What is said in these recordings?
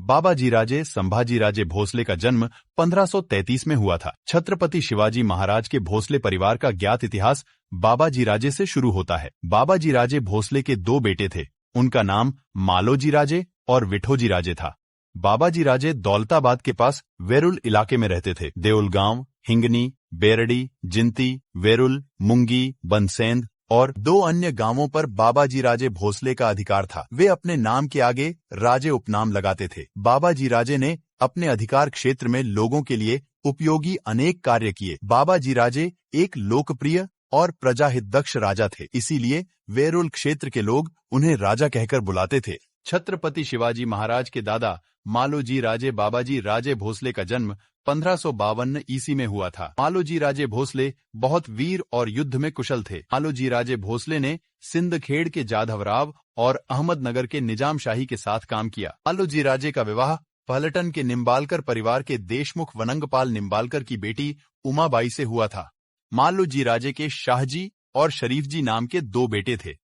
बाबाजीराजे संभाजीराजे भोसले का जन्म 1533 में हुआ था। छत्रपति शिवाजी महाराज के भोसले परिवार का ज्ञात इतिहास बाबाजीराजे से शुरू होता है। बाबाजीराजे भोसले के दो बेटे थे। उनका नाम मालोजीराजे और विठोजीराजे था। बाबाजीराजे दौलताबाद के पास वेरुल इलाके में रहते थे। देउल गांव, हिंगनी, बेरडी, जिंती, वेरुल, मुंगी, बनसेंद और 2 अन्य गांवों पर बाबाजीराजे भोसले का अधिकार था। वे अपने नाम के आगे राजे उपनाम लगाते थे। बाबाजीराजे ने अपने अधिकार क्षेत्र में लोगों के लिए उपयोगी अनेक कार्य किए। बाबाजीराजे एक लोकप्रिय और प्रजाहितदक्ष राजा थे, इसीलिए वेरुल क्षेत्र के लोग उन्हें राजा कहकर बुलाते थे। छत्रपति शिवाजी महाराज के दादा मालोजी राजे बाबाजी राजे भोसले का जन्म 1552 ईस्वी में हुआ था। मालोजी राजे भोसले बहुत वीर और युद्ध में कुशल थे। मालोजी राजे भोसले ने सिंदखेड़ के जाधवराव और अहमदनगर के निजाम शाही के साथ काम किया। मालोजी राजे का विवाह पलटन के निम्बालकर परिवार के देशमुख वनंगपाल निम्बालकर की बेटी उमाबाई से हुआ था। मालोजी राजे के शाहजी और शरीफजी नाम के 2 बेटे थे।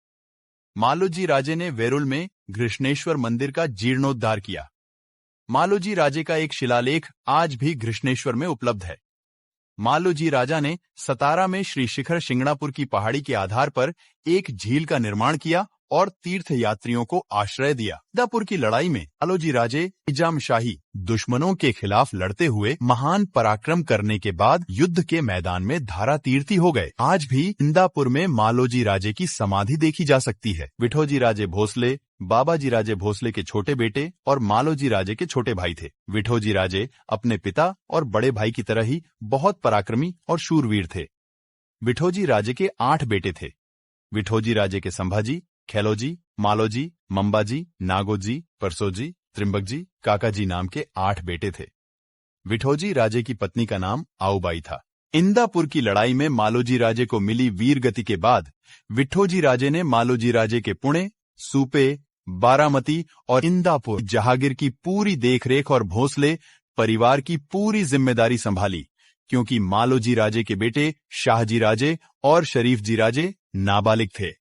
मालोजी राजे ने वेरुल में घृष्णेश्वर मंदिर का जीर्णोद्धार किया। मालोजी राजे का एक शिलालेख आज भी घृष्णेश्वर में उपलब्ध है। मालोजी राजा ने सतारा में श्री शिखर शिंगणापुर की पहाड़ी के आधार पर एक झील का निर्माण किया और तीर्थ यात्रियों को आश्रय दिया। सीतापुर की लड़ाई में मालोजी राजे निजाम शाही दुश्मनों के खिलाफ लड़ते हुए महान पराक्रम करने के बाद युद्ध के मैदान में धारा तीर्थी हो गए। आज भी इंदापुर में मालोजी राजे की समाधि देखी जा सकती है। विठोजी राजे भोसले बाबाजी राजे भोसले के छोटे बेटे और मालोजी राजे के छोटे भाई थे। विठोजी राजे अपने पिता और बड़े भाई की तरह ही बहुत पराक्रमी और शूरवीर थे। विठोजी राजे के 8 बेटे थे। विठोजी राजे के संभाजी, खेलोजी, मालोजी, मंबाजी, नागोजी, परसोजी, त्रिंबकजी, काकाजी नाम के 8 बेटे थे। विठोजी राजे की पत्नी का नाम आऊबाई था। इंदापुर की लड़ाई में मालोजी राजे को मिली वीर गति के बाद विठोजी राजे ने मालोजी राजे के पुणे, सूपे, बारामती और इंदापुर जहागीर की पूरी देखरेख और भोसले परिवार की पूरी जिम्मेदारी संभाली, क्योंकि मालोजी राजे के बेटे शाहजी राजे और शरीफजी राजे नाबालिग थे।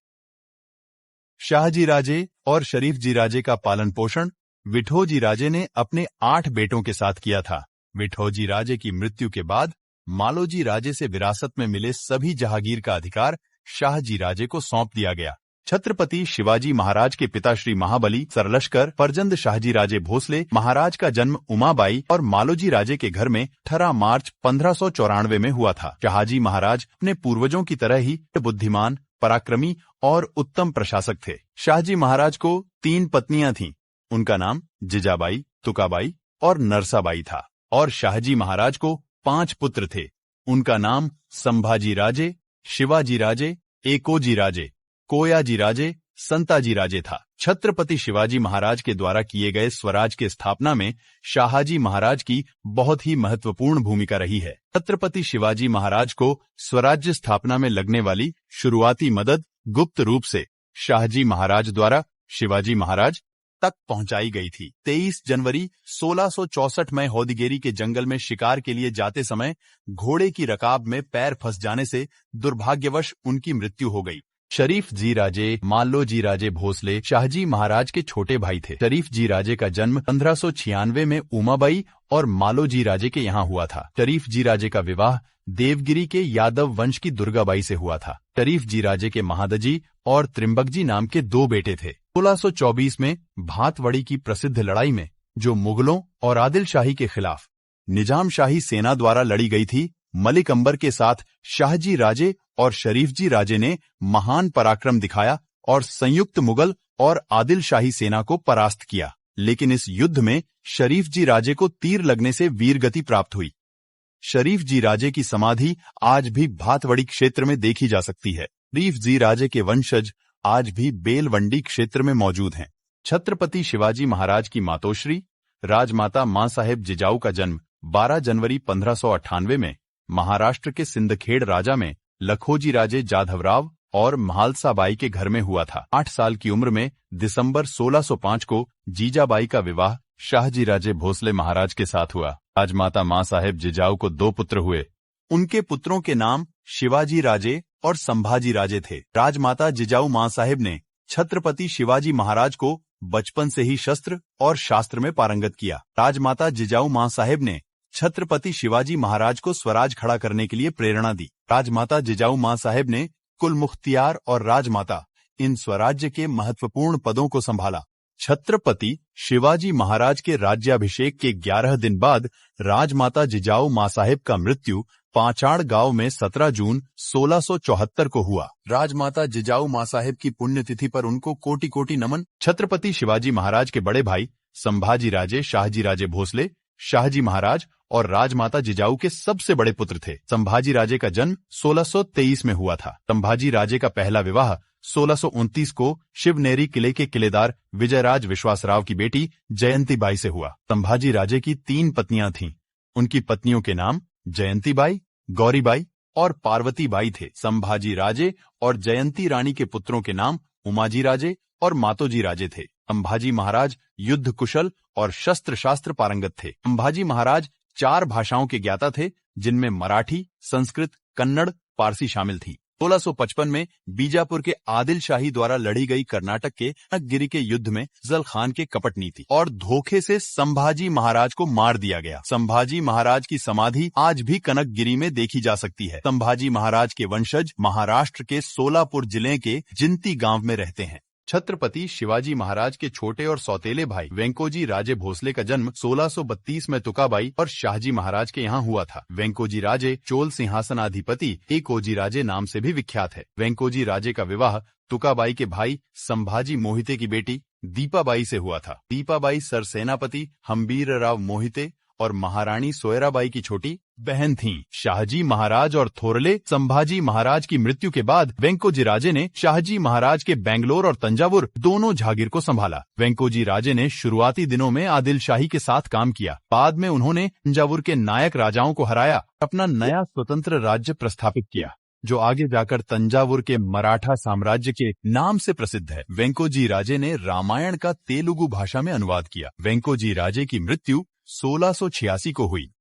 शाहजी राजे और शरीफजी राजे का पालन पोषण विठोजी राजे ने अपने 8 बेटों के साथ किया था। विठोजी राजे की मृत्यु के बाद मालोजी राजे से विरासत में मिले सभी जहागीर का अधिकार शाहजी राजे को सौंप दिया गया। छत्रपति शिवाजी महाराज के पिता श्री महाबली सरलश्कर परजंद शाहजी राजे भोसले महाराज का जन्म उमाबाई और मालोजी राजे के घर में 18 मार्च 1594 में हुआ था। शाहजी महाराज अपने पूर्वजों की तरह ही बुद्धिमान, पराक्रमी और उत्तम प्रशासक थे। शाहजी महाराज को 3 पत्नियां थीं। उनका नाम जिजाबाई, तुकाबाई और नरसाबाई था और शाहजी महाराज को 5 पुत्र थे। उनका नाम संभाजी राजे, शिवाजी राजे, एकोजी राजे, कोयाजी राजे, संताजी राजे था। छत्रपति शिवाजी महाराज के द्वारा किए गए स्वराज के स्थापना में शाहजी महाराज की बहुत ही महत्वपूर्ण भूमिका रही है। छत्रपति शिवाजी महाराज को स्वराज्य स्थापना में लगने वाली शुरुआती मदद गुप्त रूप से शाहजी महाराज द्वारा शिवाजी महाराज तक पहुंचाई गई थी। 23 जनवरी 1664 में हौदीगेरी के जंगल में शिकार के लिए जाते समय घोड़े की रकाब में पैर फंस जाने से दुर्भाग्यवश उनकी मृत्यु हो गई। शरीफ जी राजे मालोजी राजे भोसले शाहजी महाराज के छोटे भाई थे। शरीफ जी राजे का जन्म 1596 में उमाबाई और मालोजी राजे के यहाँ हुआ था। शरीफ जी राजे का विवाह देवगिरी के यादव वंश की दुर्गाबाई से हुआ था। शरीफ जी राजे के महादजी और त्रिंबकजी नाम के 2 बेटे थे। 1624 में भातवड़ी की प्रसिद्ध लड़ाई में जो मुगलों और आदिल शाही के खिलाफ निजाम शाही सेना द्वारा लड़ी गई थी, मलिक अंबर के साथ शाहजी राजे और शरीफजी राजे ने महान पराक्रम दिखाया और संयुक्त मुगल और आदिल शाही सेना को परास्त किया। लेकिन इस युद्ध में शरीफजी राजे को तीर लगने से वीरगति प्राप्त हुई। शरीफजी राजे की समाधि आज भी भातवड़ी क्षेत्र में देखी जा सकती है। शरीफजी राजे के वंशज आज भी बेलवंडी क्षेत्र में मौजूद हैं। छत्रपति शिवाजी महाराज की मातोश्री राजमाता मां साहेब जिजाऊ का जन्म 12 जनवरी 1598 में महाराष्ट्र के सिंदखेड़ राजा में लखोजी राजे जाधवराव और महालसाबाई के घर में हुआ था। 8 साल की उम्र में दिसंबर 1605 को जीजाबाई का विवाह शाहजी राजे भोसले महाराज के साथ हुआ। राजमाता मां साहेब जिजाऊ को 2 पुत्र हुए। उनके पुत्रों के नाम शिवाजी राजे और संभाजी राजे थे। राजमाता जिजाऊ मां साहेब ने छत्रपति शिवाजी महाराज को बचपन से ही शस्त्र और शास्त्र में पारंगत किया। राजमाता जिजाऊ मां साहेब ने छत्रपति शिवाजी महाराज को स्वराज खड़ा करने के लिए प्रेरणा दी। राजमाता जिजाऊ मां साहेब ने कुल मुख्तियार और राजमाता इन स्वराज्य के महत्वपूर्ण पदों को संभाला। छत्रपति शिवाजी महाराज के राज्याभिषेक के 11 दिन बाद राजमाता जिजाऊ मां साहेब का मृत्यु पाचाड़ गांव में 17 जून 1674 को हुआ। राजमाता जिजाऊ मां साहेब की पुण्यतिथि पर उनको कोटि कोटि नमन। छत्रपति शिवाजी महाराज के बड़े भाई संभाजी राजे शाहजी राजे भोसले शाहजी महाराज और राजमाता जिजाऊ के सबसे बड़े पुत्र थे। संभाजी राजे का जन्म 1623 में हुआ था। संभाजी राजे का पहला विवाह 1629 को शिवनेरी किले के किलेदार विजयराज विश्वासराव की बेटी जयंती बाई से हुआ। संभाजी राजे की 3 पत्नियां थीं। उनकी पत्नियों के नाम जयंती बाई, गौरी बाई और पार्वती बाई थे। संभाजी राजे और जयंती रानी के पुत्रों के नाम उमाजी राजे और मातोजी राजे थे। संभाजी महाराज युद्ध कुशल और शस्त्र शास्त्र पारंगत थे। संभाजी महाराज 4 भाषाओं के ज्ञाता थे, जिनमें मराठी, संस्कृत, कन्नड़, पारसी शामिल थी। 1655 में बीजापुर के आदिल शाही द्वारा लड़ी गई कर्नाटक के कनकगिरी के युद्ध में अफजल खान के कपट नीति और धोखे से संभाजी महाराज को मार दिया गया। संभाजी महाराज की समाधि आज भी कनकगिरी में देखी जा सकती है। संभाजी महाराज के वंशज महाराष्ट्र के सोलापुर जिले के जिंती गांव में रहते हैं। छत्रपति शिवाजी महाराज के छोटे और सौतेले भाई वेंकोजी राजे भोसले का जन्म 1632 में तुकाबाई और शाहजी महाराज के यहाँ हुआ था। वेंकोजी राजे चोल सिंहासनाधिपति एकोजी राजे नाम से भी विख्यात है। वेंकोजी राजे का विवाह तुकाबाई के भाई संभाजी मोहिते की बेटी दीपाबाई से हुआ था। दीपाबाई सरसेनापति हम्बीरराव मोहिते और महारानी सोयराबाई की छोटी बहन थीं। शाहजी महाराज और थोरले संभाजी महाराज की मृत्यु के बाद वेंकोजी राजे ने शाहजी महाराज के बेंगलोर और तंजावुर दोनों जागीर को संभाला। वेंकोजी राजे ने शुरुआती दिनों में आदिल शाही के साथ काम किया। बाद में उन्होंने तंजावुर के नायक राजाओं को हराया, अपना नया स्वतंत्र राज्य प्रस्थापित किया, जो आगे जाकर तंजावुर के मराठा साम्राज्य के नाम से प्रसिद्ध है। वेंकोजी राजे ने रामायण का तेलुगु भाषा में अनुवाद किया। वेंकोजी राजे की मृत्यु 1686 को हुई।